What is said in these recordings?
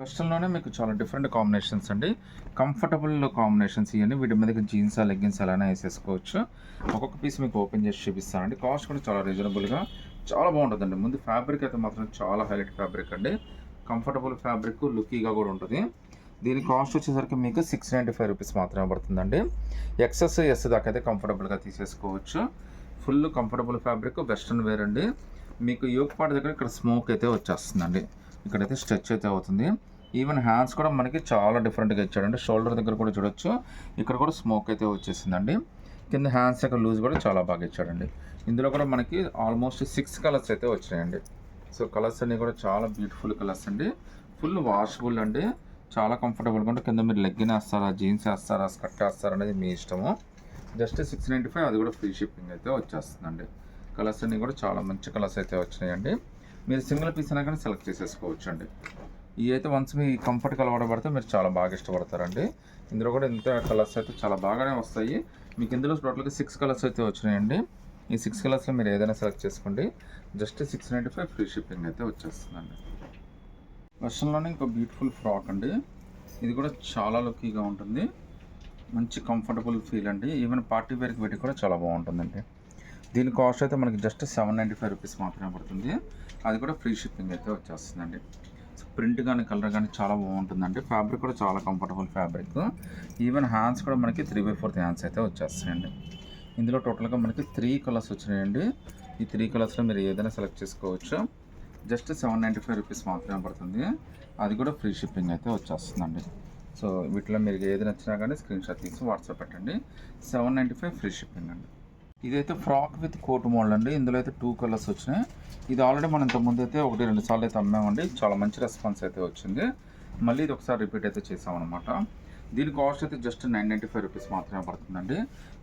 వెస్ట్రన్‌లోనే మీకు చాలా different combinations అండి. కంఫర్టబుల్ కాంబినేషన్స్ ఇయన్నీ. వీటి మీదకి జీన్స్, లెగ్గిన్స్ ఎలానే ఏసేసుకోవచ్చు. ఒక్కొక్క పీస్ మీకు ఓపెన్ చేసి చూపిస్తానండి. కాస్ట్ కూడా చాలా రీజనబుల్‌గా చాలా బావుంటదండి. ముందు ఫ్యాబ్రిక్ అయితే మాత్రం చాలా హైలైట్ ఫ్యాబ్రిక్ అండి. కంఫర్టబుల్ ఫ్యాబ్రిక్, లుక్కీగా కూడా ఉంటది. దీని కాస్ట్ వచ్చేసరికి మీకు రూ. 695 మాత్రమే పడుతుందండి. ఎక్సెస్, ఎస్ దాకా అయితే కంఫర్టబుల్‌గా తీసేసుకోవచ్చు. Full comfortable fabric, western wear అండి. మీకు యోక్ పార్ట్ దగ్గర ఇక్కడ స్మోక్ అయితే వచ్చేస్తుందండి. ఇక్కడైతే స్ట్రెచ్ అయితే అవుతుంది. ఈవెన్ హ్యాండ్స్ కూడా మనకి చాలా డిఫరెంట్గా ఇచ్చాడండి. షోల్డర్ దగ్గర కూడా చూడొచ్చు. ఇక్కడ కూడా స్మోక్ అయితే వచ్చేసిందండి. కింద హ్యాండ్స్ యొక్క లూజ్ కూడా చాలా బాగా ఇచ్చాడండి. ఇందులో కూడా మనకి ఆల్మోస్ట్ 6 కలర్స్ అయితే వచ్చినాయండి. సో కలర్స్ అన్నీ కూడా చాలా బ్యూటిఫుల్ కలర్స్ అండి. ఫుల్ వాషబుల్ అండి. చాలా కంఫర్టబుల్గా ఉంటుంది. కింద మీరు లెగ్గిన్ వేస్తారా, జీన్స్ వేస్తారా, స్కర్ట్ వేస్తారా అనేది మీ ఇష్టము. జస్ట్ 695, అది కూడా ఫ్రీ షిప్పింగ్ అయితే వచ్చేస్తుందండి. కలర్స్ అన్నీ కూడా చాలా మంచి కలర్స్ అయితే వచ్చినాయండి. మీరు సింగిల్ పీస్ అయినా కానీ సెలెక్ట్ చేసేసుకోవచ్చు అండి. ఇవి అయితే వన్స్ మీ కంఫర్ట్గా అలవాటు మీరు చాలా బాగా ఇష్టపడతారండి. ఇందులో కూడా ఇంత కలర్స్ అయితే చాలా బాగానే వస్తాయి. మీకు ఇందులో టోటల్గా 6 కలర్స్ అయితే వచ్చినాయండి. ఈ 6 కలర్స్లో మీరు ఏదైనా సెలెక్ట్ చేసుకోండి. జస్ట్ 695 ఫ్రీ షిప్పింగ్ అయితే వచ్చేస్తుందండి. వెస్ట్రన్‌లోనే ఇంకో బ్యూటిఫుల్ ఫ్రాక్ అండి. ఇది కూడా చాలా లుక్కీగా ఉంటుంది. మంచి కంఫర్టబుల్ ఫీల్ అండి. ఈవెన్ పార్టీ వేర్కి పెట్టి కూడా చాలా బాగుంటుందండి. దీని కాస్ట్ అయితే మనకి జస్ట్ రూ. 795 మాత్రమే పడుతుంది. అది కూడా ఫ్రీ షిప్పింగ్ అయితే వచ్చేస్తుందండి. ప్రింట్ కానీ కలర్ కానీ చాలా బాగుంటుందండి. ఫ్యాబ్రిక్ కూడా చాలా కంఫర్టబుల్ ఫ్యాబ్రిక్. ఈవెన్ హ్యాండ్స్ కూడా మనకి 3/4 హ్యాండ్స్ అయితే వచ్చేస్తాయండి. ఇందులో టోటల్గా మనకి 3 కలర్స్ వచ్చినాయండి. ఈ 3 కలర్స్లో మీరు ఏదైనా సెలెక్ట్ చేసుకోవచ్చు. జస్ట్ రూ. 795 మాత్రమే పడుతుంది. అది కూడా ఫ్రీ షిప్పింగ్ అయితే వచ్చేస్తుందండి. సో వీటిలో మీరు ఏది నచ్చినా కానీ స్క్రీన్ షాట్ తీసి వాట్సాప్ పెట్టండి. 795 ఫ్రీ షిప్పింగ్ అండి. ఇదైతే ఫ్రాక్ విత్ కోట్ మోడల్ అండి. ఇందులో అయితే 2 కలర్స్ వచ్చినాయి. ఇది ఆల్రెడీ మనం ఇంతకుముందు అయితే 1-2 సార్లు అయితే అమ్మామండి. చాలా మంచి రెస్పాన్స్ అయితే వచ్చింది. మళ్ళీ ఇది ఒకసారి రిపీట్ అయితే చేసామన్నమాట. దీని కాస్ట్ అయితే జస్ట్ రూ. 995 మాత్రమే పడుతుందండి.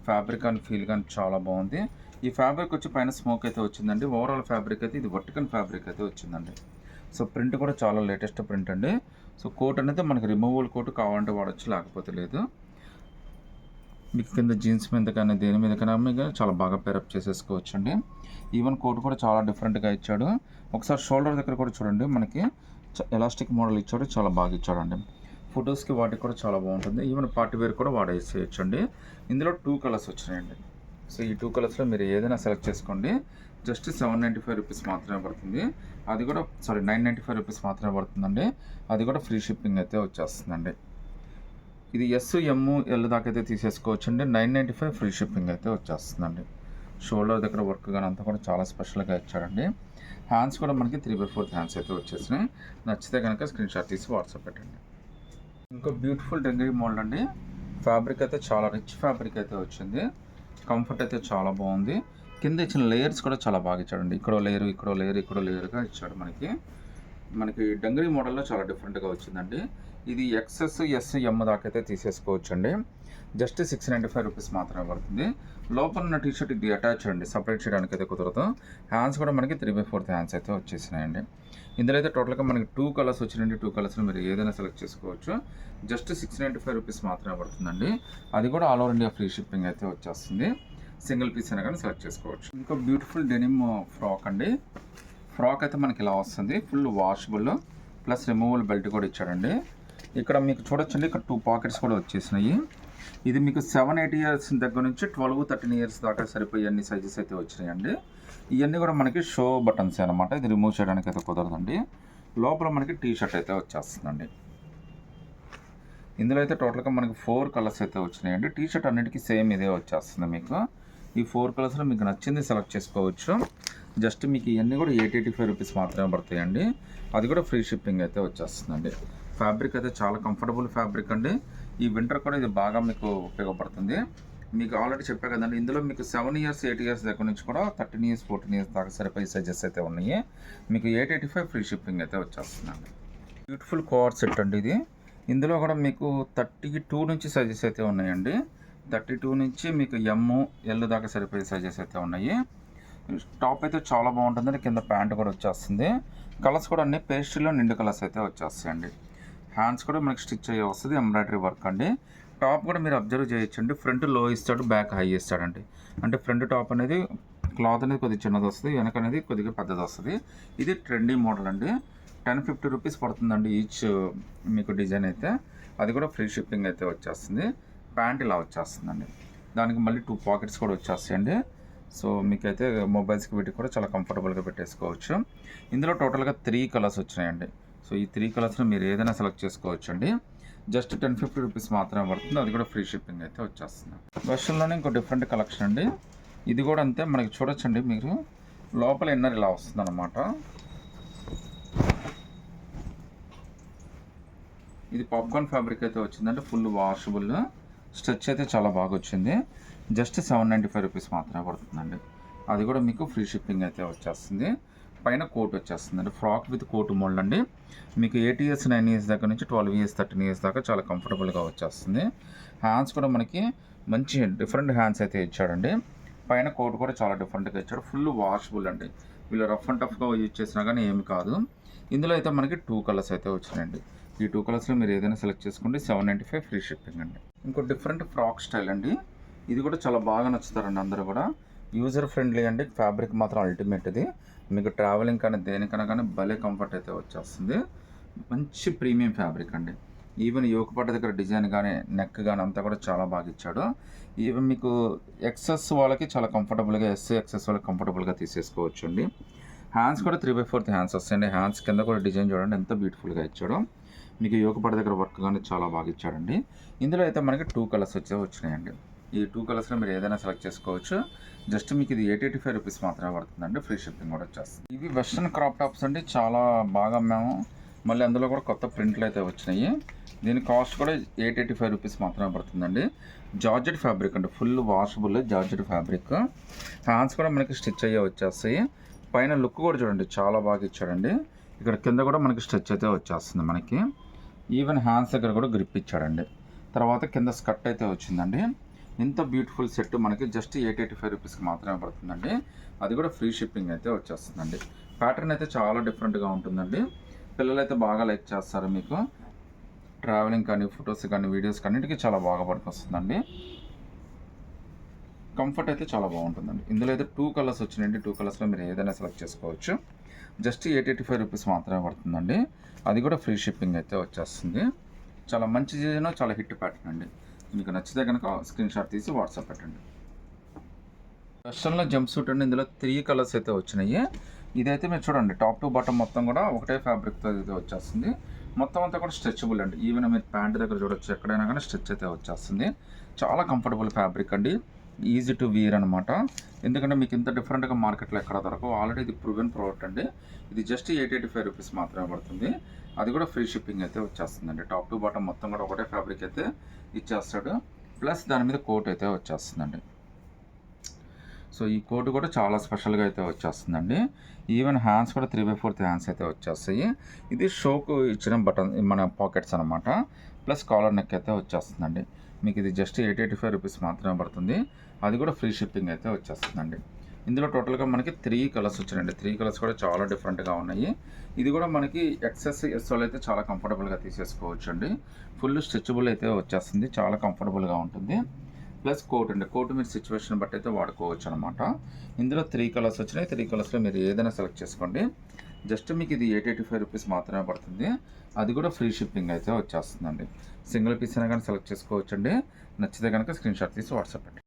ఫ్యాబ్రిక్ కానీ ఫీల్ కానీ చాలా బాగుంది. ఈ ఫ్యాబ్రిక్ వచ్చి పైన స్మోక్ అయితే వచ్చిందండి. ఓవరాల్ ఫ్యాబ్రిక్ అయితే ఇది వర్టికల్ ఫ్యాబ్రిక్ అయితే వచ్చిందండి. సో ప్రింట్ కూడా చాలా లేటెస్ట్ ప్రింట్ అండి. సో కోట్ అనేది మనకి రిమూవబుల్ కోట్ కావాలంటే వాడచ్చు, లేకపోతే లేదు. మీకు కింద జీన్స్ మీద కానీ దేని మీద కానీ మీకు చాలా బాగా పేరప్ చేసేసుకోవచ్చు అండి. ఈవెన్ కోట్ కూడా చాలా డిఫరెంట్గా ఇచ్చాడు. ఒకసారి షోల్డర్ దగ్గర కూడా చూడండి, మనకి ఎలాస్టిక్ మోడల్ ఇచ్చాడు, చాలా బాగా ఇచ్చాడండి. ఫొటోస్కి వాటికి కూడా చాలా బాగుంటుంది. ఈవెన్ పార్టీ వేర్ కూడా వాడేసేయచ్చు అండి. ఇందులో 2 కలర్స్ వచ్చినాయండి. సో ఈ 2 కలర్స్లో మీరు ఏదైనా సెలెక్ట్ చేసుకోండి. జస్ట్ రూ. 795 మాత్రమే పడుతుంది. అది కూడా రూ. 995 మాత్రమే పడుతుందండి. అది కూడా ఫ్రీ షిప్పింగ్ అయితే వచ్చేస్తుందండి. ఇది ఎస్, ఎమ్, ఎల్ దాకా అయితే తీసేసుకోవచ్చు అండి. 995 ఫ్రీ షిప్పింగ్ అయితే వచ్చేస్తుందండి. షోల్డర్ దగ్గర వర్క్ కానీ అంతా కూడా చాలా స్పెషల్గా ఇచ్చాడండి. హ్యాండ్స్ కూడా మనకి 3/4 హ్యాండ్స్ అయితే వచ్చేసినాయి. నచ్చితే కనుక స్క్రీన్ షాట్ తీసి వాట్సాప్ పెట్టండి. ఇంకో బ్యూటిఫుల్ డెంగరీ మోల్డ్ అండి. ఫ్యాబ్రిక్ అయితే చాలా రిచ్ ఫ్యాబ్రిక్ అయితే వచ్చింది. కంఫర్ట్ అయితే చాలా బాగుంది. కింద ఇచ్చిన లేయర్స్ కూడా చాలా బాగా ఇచ్చాడండి. ఇక్కడో లేయర్, ఇక్కడో లేయర్, ఇక్కడో లేయర్గా ఇచ్చాడు. మనకి డంగరీ మోడల్లో చాలా డిఫరెంట్గా వచ్చిందండి. ఇది ఎక్సెస్, ఎస్, ఎమ్ దాకా అయితే తీసేసుకోవచ్చు అండి. జస్ట్ రూ. 695 మాత్రమే పడుతుంది. లోపల ఉన్న టీషర్ట్ ఇది అటాచ్ అండి, సపరేట్ చేయడానికి అయితే కుదరదు. హ్యాండ్స్ కూడా మనకి 3/4 హ్యాండ్స్ అయితే వచ్చేసినాయండి. ఇందులో అయితే టోటల్గా మనకి 2 కలర్స్ వచ్చినాయండి. 2 కలర్స్లో మీరు ఏదైనా సెలెక్ట్ చేసుకోవచ్చు. జస్ట్ రూ. 695 మాత్రమే పడుతుందండి. అది కూడా all over India free shipping అయితే వచ్చేస్తుంది. సింగిల్ పీస్ అయినా కానీ సెలెక్ట్ చేసుకోవచ్చు. ఇంకో బ్యూటిఫుల్ డెనిమ్ ఫ్రాక్ అండి. ఫ్రాక్ అయితే మనకి ఇలా వస్తుంది. Full washable plus removable belt కూడా ఇచ్చాడండి. ఇక్కడ మీకు చూడొచ్చండి, ఇక్కడ 2 పాకెట్స్ కూడా వచ్చేసినాయి. ఇది మీకు 7-8 ఇయర్స్ దగ్గర నుంచి 12-13 ఇయర్స్ దాకా సరిపోయే అన్ని సైజెస్ అయితే వచ్చినాయండి. ఇవన్నీ కూడా మనకి షో బటన్స్ అనమాట. ఇది రిమూవ్ చేయడానికి అయితే కుదరదండి. లోపల మనకి టీ షర్ట్ అయితే వచ్చేస్తుందండి. ఇందులో అయితే టోటల్గా మనకి 4 కలర్స్ అయితే వచ్చినాయండి. టీ షర్ట్ అన్నిటికీ సేమ్ ఇదే వచ్చేస్తుంది. మీకు ఈ 4 కలర్స్లో మీకు నచ్చింది సెలెక్ట్ చేసుకోవచ్చు. జస్ట్ మీకు ఇవన్నీ కూడా రూ. 885 మాత్రమే పడతాయండి. అది కూడా ఫ్రీ షిప్పింగ్ అయితే వచ్చేస్తుందండి. ఫ్యాబ్రిక్ అయితే చాలా కంఫర్టబుల్ ఫ్యాబ్రిక్ అండి. ఈ వింటర్ కూడా ఇది బాగా మీకు ఉపయోగపడుతుంది. మీకు ఆల్రెడీ చెప్పా కదండి, ఇందులో మీకు 7 ఇయర్స్, 8 ఇయర్స్ దగ్గర నుంచి కూడా 13 ఇయర్స్, 14 ఇయర్స్ దాకా సరిపోయే సైజెస్ అయితే ఉన్నాయి. మీకు 885 ఫ్రీ షిప్పింగ్ అయితే వచ్చేస్తుందండి. బ్యూటిఫుల్ కోఆర్ సెట్ అండి ఇది. ఇందులో కూడా మీకు 32 నుంచి సైజెస్ అయితే ఉన్నాయండి. 32 నుంచి మీకు ఎమ్, ఎల్ దాకా సరిపోయే సైజెస్ అయితే ఉన్నాయి. టాప్ అయితే చాలా బాగుంటుందండి. కింద ప్యాంట్ కూడా వచ్చేస్తుంది. కలర్స్ కూడా అన్ని పేస్ట్రీలో నిండు కలర్స్ అయితే వచ్చేస్తాయండి. హ్యాండ్స్ కూడా మనకి స్టిచ్ అయ్యి వస్తుంది, ఎంబ్రాయిడరీ వర్క్ అండి. టాప్ కూడా మీరు అబ్జర్వ్ చేయొచ్చండి. ఫ్రంట్ లో ఇస్తాడు, బ్యాక్ హై ఇస్తాడండి. అంటే ఫ్రంట్ టాప్ అనేది క్లాత్ అనేది కొద్దిగా చిన్నది వస్తుంది, వెనక అనేది కొద్దిగా పెద్దది వస్తుంది. ఇది ట్రెండీ మోడల్ అండి. 1050 రూపీస్ పడుతుందండి ఈచ్ మీకు డిజైన్ అయితే. అది కూడా ఫ్రీ షిప్పింగ్ అయితే వచ్చేస్తుంది. ప్యాంట్ ఇలా వచ్చేస్తుందండి. దానికి మళ్ళీ 2 పాకెట్స్ కూడా వచ్చేస్తాయండి. సో మీకైతే మొబైల్స్కి వీటికి కూడా చాలా కంఫర్టబుల్గా పెట్టేసుకోవచ్చు. ఇందులో టోటల్గా 3 కలర్స్ వచ్చినాయండి. సో ఈ 3 కలర్స్లో మీరు ఏదైనా సెలెక్ట్ చేసుకోవచ్చు అండి. జస్ట్ 1050 రూపీస్ మాత్రమే పడుతుంది. అది కూడా ఫ్రీ షిప్పింగ్ అయితే వచ్చేస్తుంది. వెస్ట్రన్లోనే ఇంకో డిఫరెంట్ కలెక్షన్ అండి. ఇది కూడా అంతే, మనకి చూడొచ్చండి మీరు, లోపల ఇన్నర్ ఇలా వస్తుంది అనమాట. ఇది పాప్కార్న్ ఫ్యాబ్రిక్ అయితే వచ్చిందంటే ఫుల్ వాషబుల్, స్ట్రెచ్ అయితే చాలా బాగా వచ్చింది. జస్ట్ 795 రూపీస్ మాత్రమే పడుతుందండి. అది కూడా మీకు ఫ్రీ షిప్పింగ్ అయితే వచ్చేస్తుంది. పైన కోట్ వచ్చేస్తుందండి, ఫ్రాక్ విత్ కోట్ మోల్డ్ అండి. మీకు 8 ఇయర్స్ 9 ఇయర్స్ దగ్గర నుంచి 12 ఇయర్స్ 13 ఇయర్స్ దాకా చాలా కంఫర్టబుల్గా వచ్చేస్తుంది. హ్యాండ్స్ కూడా మనకి మంచి డిఫరెంట్ హ్యాండ్స్ అయితే ఇచ్చాడండి. పైన కోట్ కూడా చాలా డిఫరెంట్గా ఇచ్చాడు. ఫుల్ వాషబుల్ అండి. వీళ్ళు రఫ్ అండ్ టఫ్గా యూజ్ చేసినా కానీ ఏమి కాదు. ఇందులో అయితే మనకి 2 కలర్స్ అయితే వచ్చినాయండి. ఈ 2 కలర్స్లో మీరు ఏదైనా సెలెక్ట్ చేసుకోండి. 795 ఫ్రీ షిప్పింగ్ అండి. ఇంకో డిఫరెంట్ ఫ్రాక్ స్టైల్ అండి. ఇది కూడా చాలా బాగా నచ్చుతారండి అందరూ కూడా. యూజర్ ఫ్రెండ్లీ అండి. ఫ్యాబ్రిక్ మాత్రం అల్టిమేట్ ఇది. మీకు ట్రావెలింగ్ కానీ దేనికైనా కానీ భలే కంఫర్ట్ అయితే వచ్చేస్తుంది. మంచి ప్రీమియం ఫ్యాబ్రిక్ అండి. ఈవెన్ యోగపట్ట దగ్గర డిజైన్ కానీ నెక్ కానీ అంతా కూడా చాలా బాగా ఇచ్చాడు. ఈవెన్ మీకు ఎక్సెస్ వాళ్ళకి చాలా కంఫర్టబుల్గా, ఎక్సెస్ వాళ్ళకి కంఫర్టబుల్గా తీసేసుకోవచ్చు అండి. హ్యాండ్స్ కూడా 3/4 హ్యాండ్స్ వస్తాయండి. హ్యాండ్స్ కింద కూడా డిజైన్ చూడండి ఎంత బ్యూటిఫుల్గా ఇచ్చాడో. మీకు యోగపట్ట దగ్గర వర్క్ కానీ చాలా బాగా ఇచ్చాడండి. ఇందులో అయితే మనకి 2 కలర్స్ వచ్చినాయండి. ఈ 2 కలర్స్లో మీరు ఏదైనా సెలెక్ట్ చేసుకోవచ్చు. జస్ట్ మీకు ఇది 885 రూపీస్ మాత్రమే పడుతుందండి. ఫ్రీ షిప్పింగ్ కూడా వచ్చేస్తుంది. ఇవి వెస్ట్రన్ క్రాప్ టాప్స్ అండి, చాలా బాగా మేము మళ్ళీ అందులో కూడా కొత్త ప్రింట్లు అయితే వచ్చినాయి. దీని కాస్ట్ కూడా 885 రూపీస్ మాత్రమే పడుతుందండి. జార్జెట్ ఫ్యాబ్రిక్ అండి, full washable georgette fabric. Hands కూడా మనకి స్టిచ్ అయ్యే వచ్చేస్తాయి. పైన లుక్ కూడా చూడండి చాలా బాగా ఇచ్చాడండి. ఇక్కడ కింద కూడా మనకి స్టిచ్ అయితే వచ్చేస్తుంది మనకి. ఈవెన్ హ్యాండ్స్ దగ్గర కూడా గ్రిప్ ఇచ్చాడండి. తర్వాత కింద స్కర్ట్ అయితే వచ్చిందండి. ఇంత బ్యూటిఫుల్ సెట్ మనకి జస్ట్ 885 రూపీస్కి మాత్రమే పడుతుందండి. అది కూడా ఫ్రీ షిప్పింగ్ అయితే వచ్చేస్తుందండి. ప్యాటర్న్ అయితే చాలా డిఫరెంట్గా ఉంటుందండి. పిల్లలైతే బాగా లైక్ చేస్తారు. మీకు ట్రావెలింగ్ కానీ, ఫొటోస్ కానీ, వీడియోస్ అన్నిటికీ చాలా బాగా పడుకొస్తుందండి. కంఫర్ట్ అయితే చాలా బాగుంటుందండి. ఇందులో అయితే 2 కలర్స్ వచ్చినాయండి. 2 కలర్స్లో మీరు ఏదైనా సెలెక్ట్ చేసుకోవచ్చు. జస్ట్ 885 రూపీస్ మాత్రమే పడుతుందండి. అది కూడా ఫ్రీ షిప్పింగ్ అయితే వచ్చేస్తుంది. చాలా మంచి డిజైన్, చాలా హిట్ ప్యాటర్న్ అండి. మీకు నచ్చితే కనుక స్క్రీన్ షాట్ తీసి వాట్సాప్ పెట్టండి. వెస్ట్రన్లో జంప్ సూట్ అండి. ఇందులో 3 కలర్స్ అయితే వచ్చినాయి. ఇదైతే మీరు చూడండి టాప్ టు బాటమ్ మొత్తం కూడా ఒకటే ఫ్యాబ్రిక్తో అయితే వచ్చేస్తుంది. మొత్తం అంతా కూడా స్ట్రెచబుల్ అండి. ఈవెన్ మీరు ప్యాంట్ దగ్గర చూడొచ్చు, ఎక్కడైనా కానీ స్ట్రెచ్ అయితే వచ్చేస్తుంది. చాలా కంఫర్టబుల్ ఫ్యాబ్రిక్ అండి. ఈజీ టు వీర్ అనమాట. ఎందుకంటే మీకు ఇంత డిఫరెంట్గా మార్కెట్లో ఎక్కడ దొరకవు. ఆల్రెడీ ఇది ప్రూవెన్ ప్రోడక్ట్ అండి. ఇది జస్ట్ 885 రూపీస్ మాత్రమే పడుతుంది. అది కూడా ఫ్రీ షిప్పింగ్ అయితే వచ్చేస్తుందండి. టాప్ టు బాటమ్ మొత్తం కూడా ఒకటే ఫ్యాబ్రిక్ అయితే ఇచ్చేస్తాడు. ప్లస్ దాని మీద కోట్ అయితే వచ్చేస్తుందండి. సో ఈ కోట్ కూడా చాలా స్పెషల్గా అయితే వచ్చేస్తుందండి. ఈవెన్ హ్యాండ్స్ కూడా 3/4 హ్యాండ్స్ అయితే వచ్చేస్తాయి. ఇది షోకు ఇచ్చిన బటన్ మన పాకెట్స్ అనమాట. ప్లస్ కాలర్ నెక్ అయితే వచ్చేస్తుందండి. మీకు ఇది జస్ట్ 885 రూపీస్ మాత్రమే పడుతుంది. అది కూడా ఫ్రీ షిప్పింగ్ అయితే వచ్చేస్తుందండి. ఇందులో టోటల్గా మనకి 3 కలర్స్ వచ్చినాయండి. 3 కలర్స్ కూడా చాలా డిఫరెంట్గా ఉన్నాయి. ఇది కూడా మనకి ఎక్సెస్ వాళ్ళు అయితే చాలా కంఫర్టబుల్గా తీసేసుకోవచ్చు అండి. ఫుల్ స్ట్రెచబుల్ అయితే వచ్చేస్తుంది, చాలా కంఫర్టబుల్గా ఉంటుంది. ప్లస్ కోట్ అండి, కోట్ మీరు సిచ్యువేషన్ బట్టి అయితే వాడుకోవచ్చు అనమాట. ఇందులో 3 కలర్స్ వచ్చినాయి. 3 కలర్స్లో మీరు ఏదైనా సెలెక్ట్ చేసుకోండి. జస్ట్ మీకు ఇది 885 రూపీస్ మాత్రమే పడుతుంది. అది కూడా ఫ్రీ షిప్పింగ్ అయితే వచ్చేస్తుందండి. సింగిల్ పీస్ అయినా కానీ సెలెక్ట్ చేసుకోవచ్చు అండి. నచ్చితే కనుక స్క్రీన్ షాట్ తీసి వాట్సాప్ పెట్టండి.